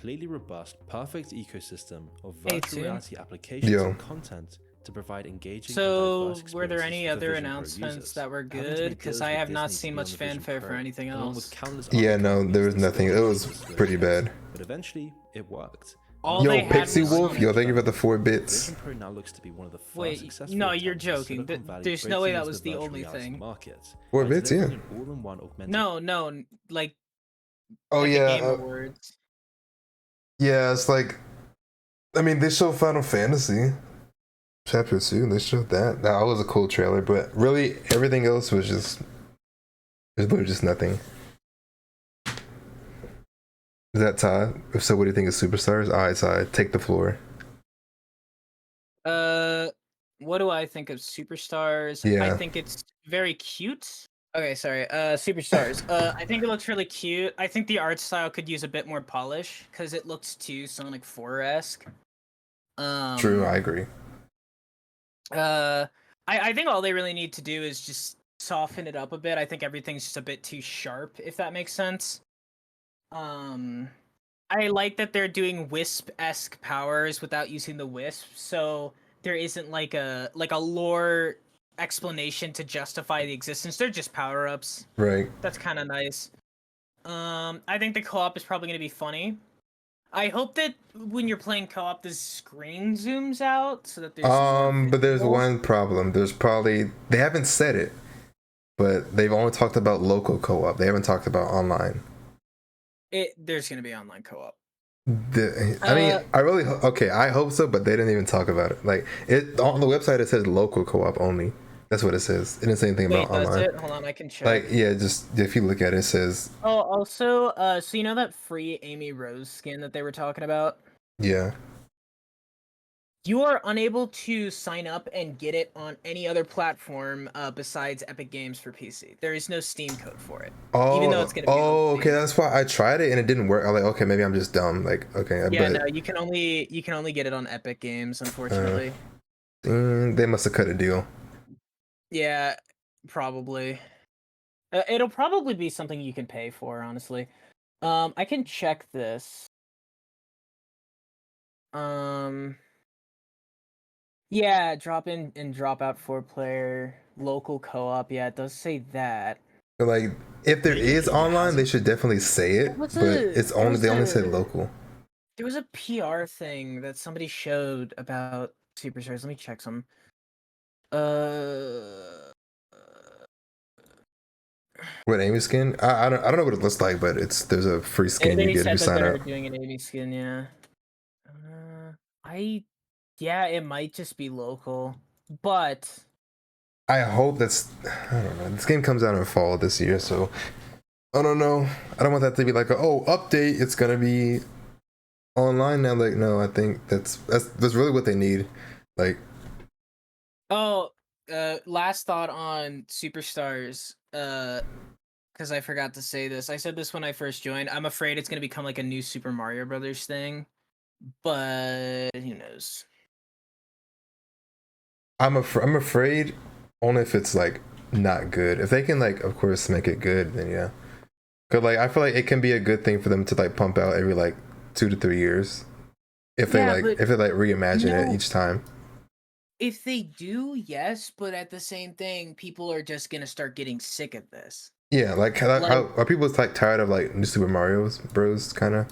completely robust, perfect ecosystem of Hey, virtual Tim. reality applications Yo. and content to provide engaging and So, diverse were there experiences any for other Vision Pro announcements users. that were Having to good? make Because deals I with have not Disney to seen be on much the Vision fanfare for Pro, anything along with else. countless Yeah, other no, there companies was that still nothing. It have was rumors to pretty implement, bad. but eventually it worked. All Yo, they had Pixie was Wolf, yo, Sonic. thank you for the 4 bits. Vision Pro now looks to be one of the first Wait, successful no, attempts you're in joking. Silicon Valley There's no way breaking that into was the the virtual only reality thing. market 4 by bits, yeah. delivering an all-in-one augmented. No, like Oh at yeah, the Game Awards. yeah. It's like, I mean, they showed Final Fantasy Chapter 2. They showed that. That was a cool trailer, but really everything else was just, it was literally just nothing. Is that Todd? If so, what do you think of Superstars? All right, Todd, take the floor. What do I think of Superstars? I Yeah. think it's very cute. Okay, sorry. Superstars. I think it looks really cute. I think the art style could use a bit more polish because it looks too Sonic 4-esque. True, I agree. I think all they really need to do is just soften it up a bit. I think everything's just a bit too sharp, if that makes sense. I like that they're doing Wisp-esque powers without using the Wisp, so there isn't like a lore explanation to justify the existence. They're just power-ups. Right. That's kind of nice. I think the co-op is probably going to be funny. I hope that when you're playing co-op, the screen zooms out so that there's more But there's visuals. one problem. There's probably, they haven't said it, but they've only talked about local co-op. They haven't talked about online. There's going to be online co-op. I mean, I really okay. I hope so, but they didn't even talk about it. Like it on the website, it says local co-op only. That's what it says. It didn't say anything Wait, about does online. it? Hold on, I can check. Like yeah, just if you look at it, it says Oh, also, so you know that free Amy Rose skin that they were talking about? yeah. You are unable to sign up and get it on any other platform besides Epic Games for PC. There is no Steam code for it. Oh, even though it's gonna be on okay. Steam. That's why I tried it and it didn't work. I'm like, okay, maybe I'm just dumb. Like, okay, Yeah, but no, you can only get it on Epic Games, unfortunately. they must have cut a deal. Yeah, probably. It'll probably be something you can pay for, honestly. I can check this. Yeah, drop in and drop out 4-player local co-op. Yeah, it does say that. But like, if there is online, they should definitely say it. But it's only they only said local. There was a PR thing that somebody showed about Superstars. Let me check some. What Amy skin? I don't know what it looks like, but there's a free skin you get if you sign up. They're doing an Amy skin, yeah. Yeah, it might just be local, but I hope that's, I don't know. This game comes out in fall this year, so I don't know. I don't want that to be like, update. It's gonna be online now. Like, no, I think that's really what they need. Like, last thought on Superstars. Because I forgot to say this. I said this when I first joined. I'm afraid it's gonna become like a new Super Mario Brothers thing, but who knows? I'm afraid only if it's like not good. If they can like, of course, make it good, then yeah. Cause like I feel like it can be a good thing for them to like pump out every like 2 to 3 years. If they reimagine it each time. If they do, yes, but at the same thing, people are just gonna start getting sick of this. Yeah, like how are people like tired of like New Super Mario's Bros kind of?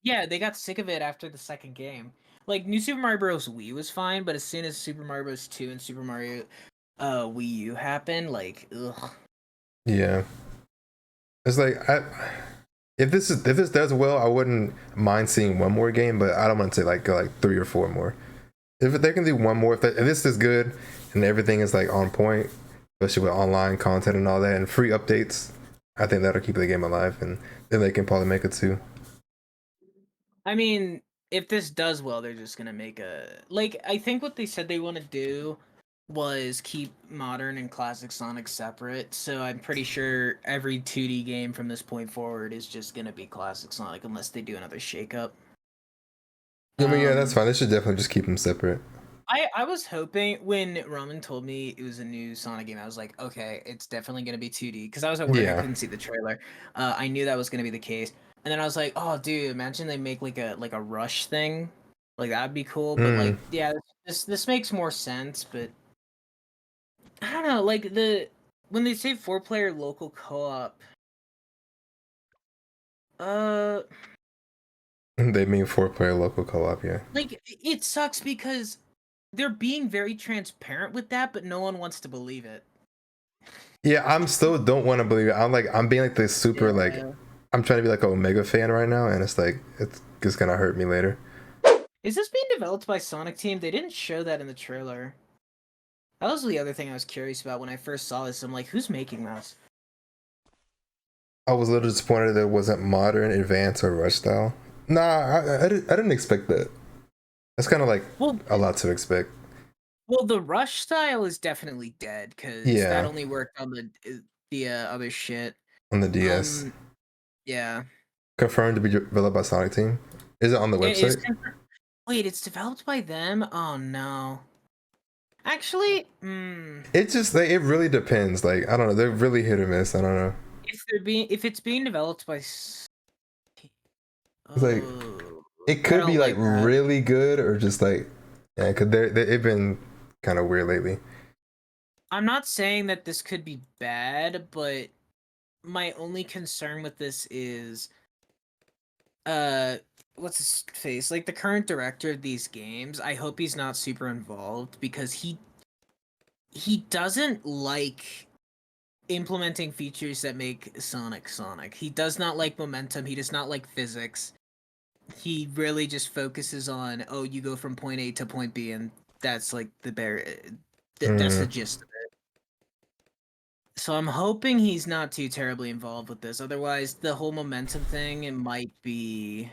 Yeah, they got sick of it after the second game. Like New Super Mario Bros. Wii was fine, but as soon as Super Mario Bros. 2 and Super Mario Wii U happened, like ugh. Yeah. It's like if this does well, I wouldn't mind seeing one more game, but I don't want to say like go like 3 or 4 more. If they can do one more, if this is good and everything is like on point, especially with online content and all that and free updates, I think that'll keep the game alive, and then they can probably make it too. I mean, if this does well, they're just gonna make I think what they said they want to do was keep modern and classic Sonic separate. So I'm pretty sure every 2D game from this point forward is just gonna be classic Sonic unless they do another shakeup. I mean, yeah, that's fine. They should definitely just keep them separate. I was hoping when Roman told me it was a new Sonic game, I was like, okay, it's definitely gonna be 2D because I was at work, I couldn't see the trailer. I knew that was gonna be the case. And then I was like, oh, dude, imagine they make like a rush thing, like that'd be cool. But Mm. like, yeah, this makes more sense. But I don't know, like when they say 4-player local co-op, uh, They mean 4-player local co-op, yeah. like it sucks because they're being very transparent with that, but no one wants to believe it. Yeah, I'm still don't want to believe it. I'm being like this super like Yeah. I'm trying to be like a Omega fan right now, and it's like it's just gonna hurt me later. Is this being developed by Sonic Team? They didn't show that in the trailer. That was the other thing I was curious about when I first saw this. I'm like, who's making this? I was a little disappointed that it wasn't modern, advanced, or rush style. Nah, I didn't expect that. That's kind of like Well, a lot to expect. well, the rush style is definitely dead because Yeah. that only worked on the other shit. On the DS. Yeah. Confirmed to be developed by Sonic Team. Is it on the website? Wait, it's developed by them? Oh no. Actually, It just like it really depends. Like I don't know, they're really hit or miss. I don't know. if it's being developed by It's like it I could don't be like that. really good or just like yeah, cause they've been kind of weird lately. I'm not saying that this could be bad, but my only concern with this is what's his face? Like the current director of these games, I hope he's not super involved because he doesn't like implementing features that make Sonic. He does not like momentum, he does not like physics. He really just focuses on, oh, you go from point A to point B, and that's like that's the gist of it. So I'm hoping he's not too terribly involved with this. Otherwise, the whole momentum thing, it might be.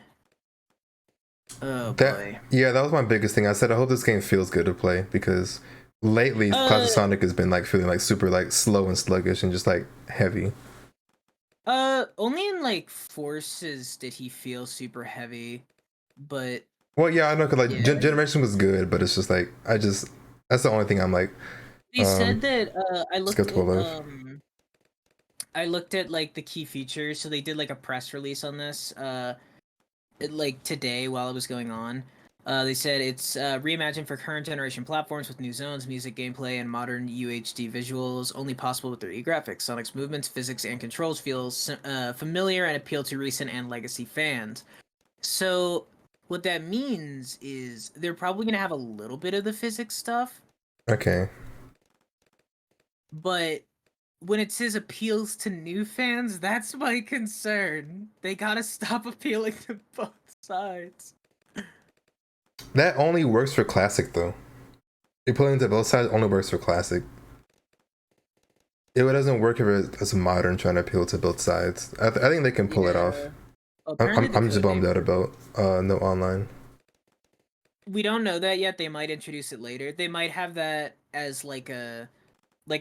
Oh boy. Yeah, that was my biggest thing. I said I hope this game feels good to play because lately Classic Sonic has been like feeling like super like slow and sluggish and just like heavy. Only in like Forces did he feel super heavy, but well, yeah, I know because like yeah. Generation was good, but it's just like that's the only thing I'm like. They said that I looked at like the key features, so they did like a press release on this like today while it was going on. They said it's reimagined for current generation platforms with new zones, music, gameplay, and modern UHD visuals, only possible with 3D graphics. Sonic's movements, physics, and controls feel familiar and appeal to recent and legacy fans. So what that means is they're probably going to have a little bit of the physics stuff. Okay. But when it says appeals to new fans, that's my concern. They gotta stop appealing to both sides. That only works for Classic though. Appealing to both sides only works for Classic. It doesn't work if it's modern trying to appeal to both sides. I think they can pull it off. I'm just bummed out about no online. We don't know that yet. They might introduce it later. They might have that as like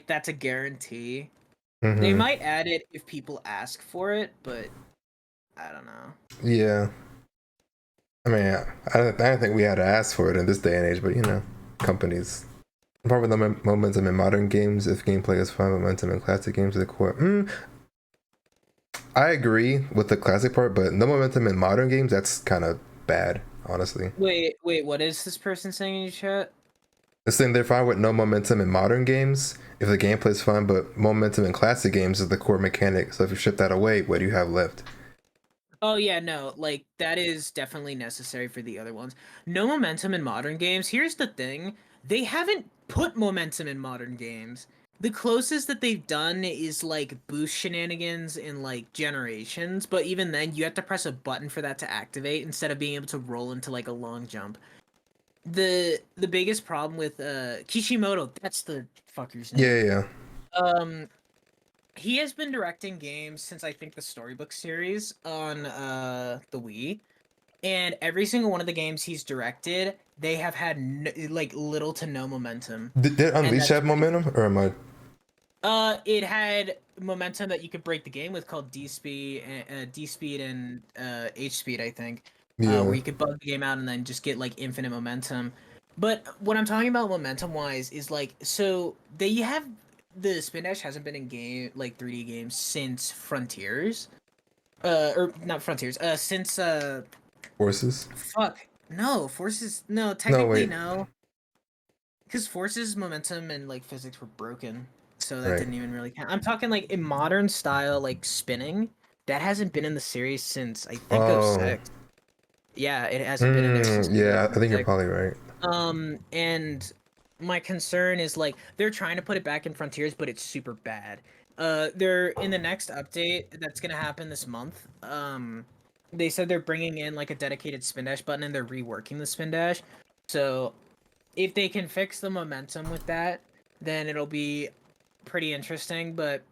that's a guarantee. Mm-hmm. They might add it if people ask for it, but I don't know. Yeah. I mean, I don't think we had to ask for it in this day and age, but you know, companies. Probably the momentum in modern games if gameplay is fun, momentum in classic games is the core. I agree with the classic part, but no momentum in modern games, that's kind of bad, honestly. Wait, what is this person saying in your chat? This thing they're fine with no momentum in modern games if the gameplay is fun, but momentum in classic games is the core mechanic. So if you strip that away, what do you have left? Oh yeah, no, like that is definitely necessary for the other ones. No momentum in modern games. Here's the thing. They haven't put momentum in modern games. The closest that they've done is like boost shenanigans in like Generations, but even then you have to press a button for that to activate instead of being able to roll into like a long jump. The biggest problem with Kishimoto, that's the fucker's name. Yeah. He has been directing games since I think the Storybook series on the Wii, and every single one of the games he's directed, they have had like little to no momentum. Did Unleash have momentum, or am I? It had momentum that you could break the game with called D speed and H speed, I think. Yeah. Where you could bug the game out and then just get like infinite momentum. But what I'm talking about momentum wise is like, so they have the spin dash hasn't been in game like 3D games since Frontiers, or not Frontiers. Since Forces? fuck, no, Forces. No, No, technically wait. no, because Forces momentum and like physics were broken, so that Right. didn't even really count. I'm talking like in modern style, like spinning. That hasn't been in the series since I think Oh. '06. Yeah, it hasn't been in there since Yeah, I think you're 06. probably right. And my concern is like they're trying to put it back in Frontiers, but it's super bad. They're in the next update that's gonna happen this month. They said they're bringing in like a dedicated spin dash button and they're reworking the spin dash. So if they can fix the momentum with that, then it'll be pretty interesting. But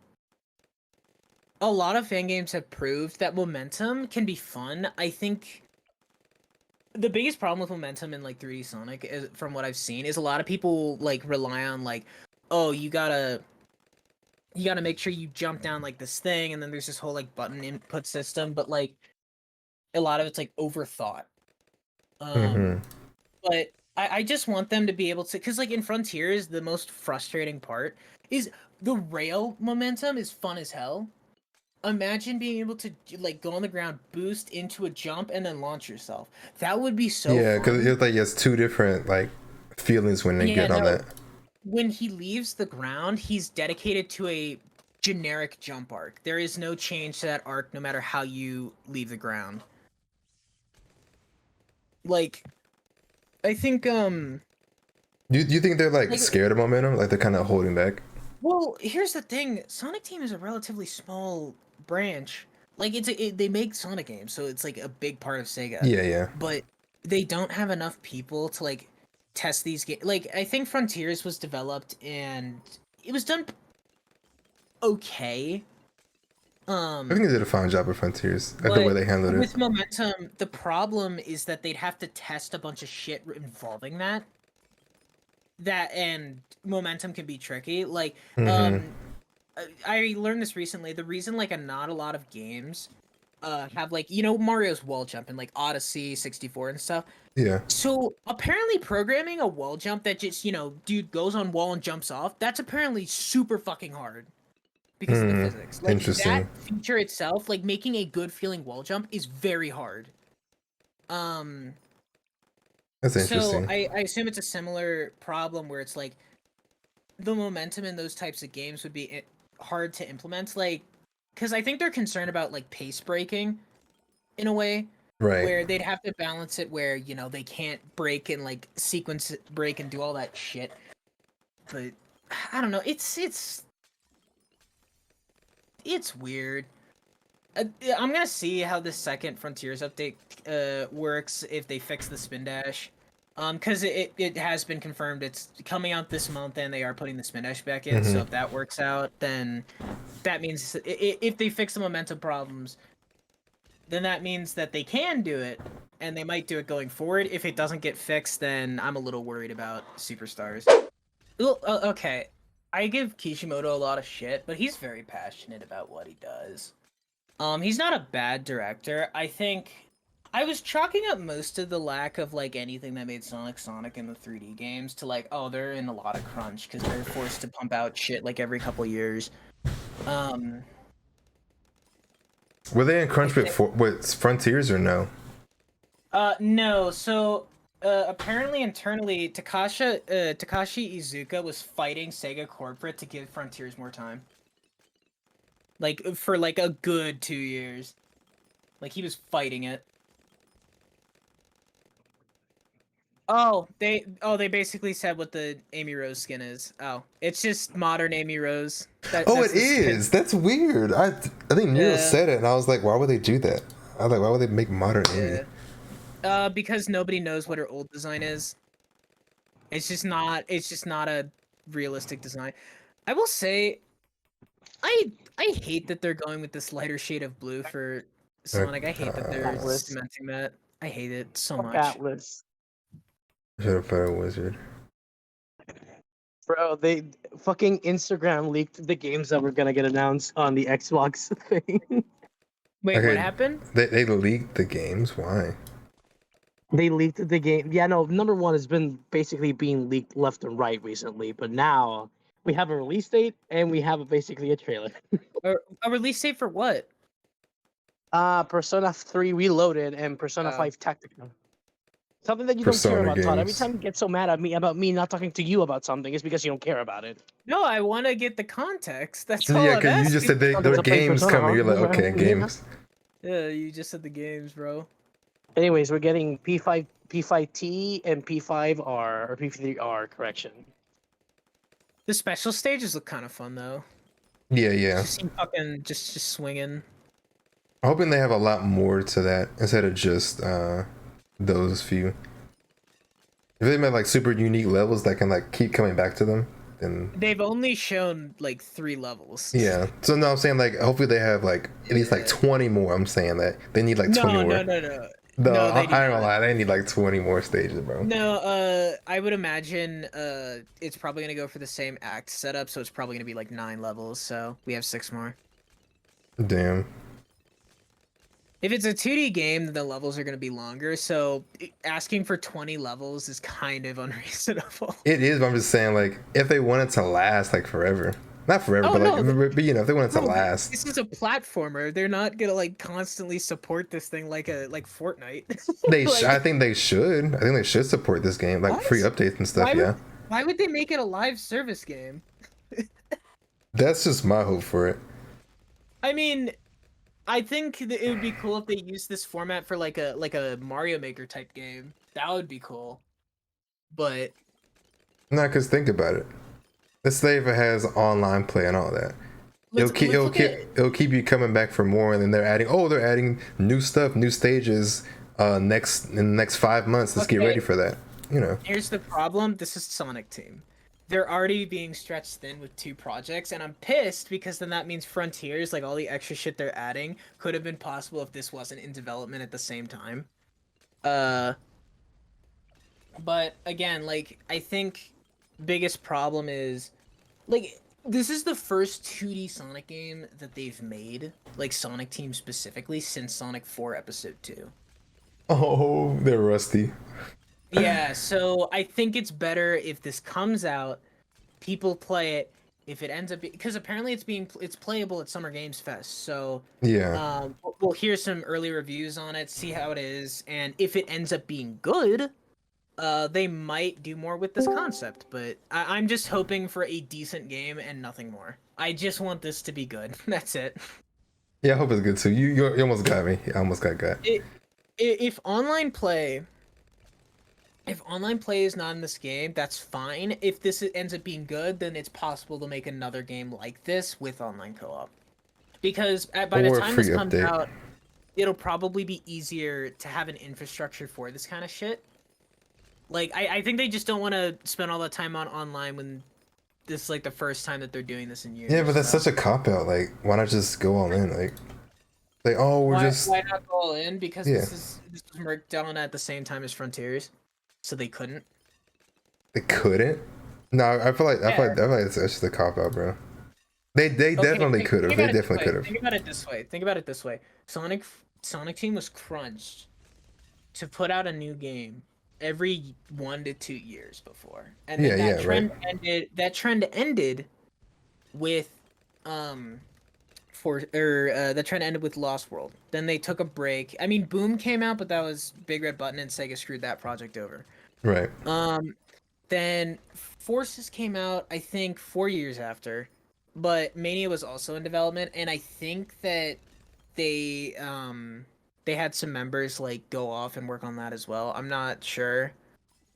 a lot of fan games have proved that momentum can be fun. I think the biggest problem with momentum in like 3D Sonic is, from what I've seen, is a lot of people like rely on like, oh, you gotta make sure you jump down like this thing, and then there's this whole like button input system, but like a lot of it's like overthought. Mm-hmm. But I just want them to be able to, because like in Frontiers, the most frustrating part is the rail momentum is fun as hell. Imagine being able to like go on the ground, boost into a jump, and then launch yourself. That would be so Yeah, because fun. it's like it's two different like feelings when they Yeah, get on no. that. When he leaves the ground, he's dedicated to a generic jump arc. There is no change to that arc no matter how you leave the ground. Like I think Do you think they're like like scared of momentum? Like they're kind of holding back? well, here's the thing. Sonic Team is a relatively small branch. Like they make Sonic games, so it's like a big part of Sega. Yeah, yeah. But they don't have enough people to like test these games. Like I think Frontiers was developed and it was done okay. I think they did a fine job of Frontiers. Like the way But they handled it. with momentum, the problem is that they'd have to test a bunch of shit involving that. That and momentum can be tricky. Like, Mm-hmm. I learned this recently. The reason like not a lot of games have like Mario's wall jump and like Odyssey 64 and stuff. Yeah. So apparently programming a wall jump that just dude goes on wall and jumps off, that's apparently super fucking hard. Because of the physics. Like that Interesting. feature itself, like making a good feeling wall jump is very hard. Um That's so interesting. I assume it's a similar problem where it's like the momentum in those types of games would be hard to implement, like because I think they're concerned about like pace breaking in a way Right. where they'd have to balance it where they can't break and like sequence break and do all that shit. But I don't know, it's weird. I'm gonna see how the second Frontiers update works if they fix the spin dash. Because it has been confirmed it's coming out this month and they are putting the spin dash back in. So Mm-hmm. if that works out, then that means if they fix the momentum problems, then that means that they can do it and they might do it going forward. If it doesn't get fixed, then I'm a little worried about Superstars. Well, okay, I give Kishimoto a lot of shit, but he's very passionate about what he does. He's not a bad director. I think I was chalking up most of the lack of like anything that made Sonic in the 3D games to like, oh, they're in a lot of crunch because they're forced to pump out shit like every couple years. Um, Were they in I crunch with think with Frontiers or no? no. So apparently internally, Takashi Iizuka was fighting Sega corporate to give Frontiers more time. Like for like a good 2 years. Like he was fighting it. They basically said what the Amy Rose skin is. Oh, it's just modern Amy Rose. Oh, That's it the skin. is. That's weird. I think Nero Yeah, said it, and I was like, why would they do that? I was like, why would they make modern Amy? yeah. Because nobody knows what her old design is. It's just not. It's just not a realistic design. I will say, I hate that they're going with this lighter shade of blue for Sonic. I hate that they're Atlas. cementing that. I hate it so Fuck much. Atlas. Should have put a wizard. Bro, they fucking Instagram leaked the games that were gonna get announced on the Xbox thing. Wait, what Okay, happened? they leaked the games. Why? They leaked the game. Yeah, no, number one has been basically being leaked left and right recently, but now we have a release date and we have basically a trailer. A release date for what? Persona 3 Reloaded and Persona Oh. 5 Tactica. Something that you don't care Persona about, Todd. Every games. time you get so mad at me about me not talking to you about something, it's because you don't care about it. No, I want to get the context. That's all Yeah, I'm because you just asking. said there were Something's playing games Persona, coming. You're like, okay, Yeah. games. Yeah, you just said the games, bro. Anyways, we're getting P5T and P5R or P3R correction. The special stages look kind of fun though. Yeah, yeah. Just seem fucking just swinging. I'm hoping they have a lot more to that instead of just those few. If they made like super unique levels that can like keep coming back to them, then They've only shown like 3 levels. yeah. So no, I'm saying like hopefully they have like at least like 20 more. I'm saying that they need like 20 more. No. No, No, I they ain't do gonna not. lie, they need like 20 more stages, bro. No, I would imagine it's probably gonna go for the same act setup, so it's probably gonna be like 9 levels. So we have 6 more. Damn. If it's a 2D game, then the levels are gonna be longer. So asking for 20 levels is kind of unreasonable. It is, but I'm just saying like if they want it to last like forever. Not forever, Oh, but no, like but, you know, if they want it to No, last. This is a platformer. They're not gonna like constantly support this thing like Fortnite. I think they should. I think they should support this game, like What? free updates and stuff, yeah. Why would they make it a live service game? That's just my hope for it. I mean, I think that it would be cool if they used this format for like a Mario Maker type game. That would be cool. But No, because think about it. Let's say if it has online play and all that. It'll keep you coming back for more, and then they're adding new stuff, new stages in the next 5 months. Let's get ready for that. You know. Here's the problem. This is Sonic Team. They're already being stretched thin with 2 projects, and I'm pissed because then that means Frontiers, like all the extra shit they're adding, could have been possible if this wasn't in development at the same time. But again, like I think biggest problem is like this is the first 2D Sonic game that they've made, like Sonic Team specifically, since Sonic 4 Episode 2. Oh, they're rusty. Yeah, so I think it's better if this comes out, people play it. If it ends up because apparently it's playable at Summer Games Fest, so Yeah. we'll hear some early reviews on it, see how it is, and if it ends up being good, they might do more with this concept. But I'm just hoping for a decent game and nothing more. I just want this to be good. That's it. Yeah, I hope it's good too. You almost got me. I almost got. If online play is not in this game, that's fine. If this ends up being good, then it's possible to make another game like this with online co-op. Because by the time this comes out, it'll probably be easier to have an infrastructure for this kind of shit. Like, I think they just don't want to spend all that time on online when this is like the first time that they're doing this in years. Yeah, but that's such a cop-out. Like, why not just go all in? Like oh, why not go all in? Because this was worked on at the same time as Frontiers. So they couldn't. They couldn't. No, I feel like it's just a cop out, bro. They definitely could have. They definitely could have. Think about it this way. Sonic Team was crunched to put out a new game every 1 to 2 years before, and then that trend ended. That trend ended with that trend ended with Lost World. Then they took a break. I mean, Boom came out, but that was Big Red Button, and Sega screwed that project over. Right. Then Forces came out, I think 4 years after, but Mania was also in development, and I think that they had some members like go off and work on that as well. I'm not sure.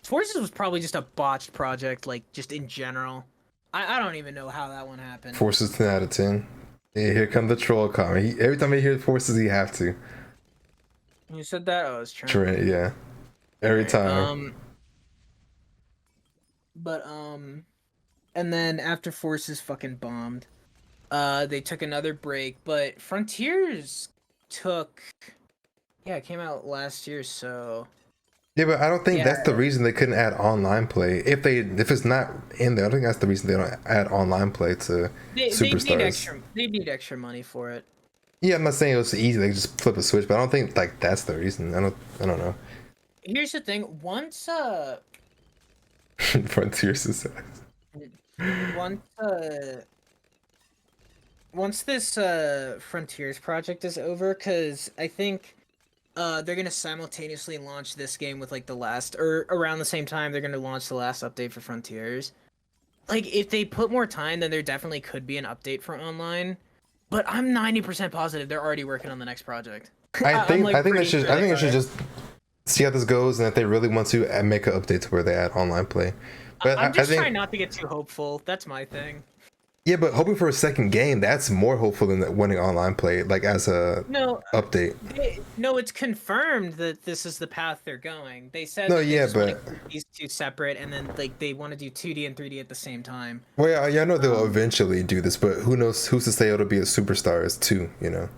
Forces was probably just a botched project, like just in general. I don't even know how that one happened. Forces 10 out of 10. Yeah, here come the troll comment. Every time he hears Forces, he have to. You said that? Oh, it's Trent, yeah. Every time. And then after Forces fucking bombed, they took another break, but Frontiers it came out last year, so... Yeah, but I don't think that's the reason they couldn't add online play. If it's not in there, I don't think that's the reason they don't add online play to Superstars. They need extra money for it. Yeah, I'm not saying it was easy. They just flip a switch, but I don't think like that's the reason. I don't know. Here's the thing: once Frontier success. once this Frontiers project is over, because I think they're gonna simultaneously launch this game with like the last, or around the same time they're gonna launch the last update for Frontiers. Like if they put more time, then there definitely could be an update for online. But I'm 90% positive they're already working on the next project. I think like, I think they pretty should sure I think they should are. just see how this goes, and if they really want to make an update to where they add online play. But I'm I just think trying not to get too hopeful. That's my thing. yeah, but hoping for a second game, that's more hopeful than winning online play, like as a No, update. no, it's confirmed that this is the path they're going. They said No, that they yeah, just want to but keep these two separate, and then like they want to do 2D and 3D at the same time. well, yeah, I know they'll eventually do this, but who knows? Who's to say it'll be a Superstars too? You know?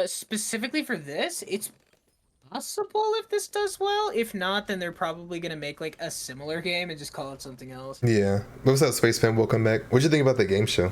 Specifically for this, it's possible if this does well. If not, then they're probably gonna make like a similar game and just call it something else. Yeah. What was that? Space Fan will come back. What'd you think about the game show?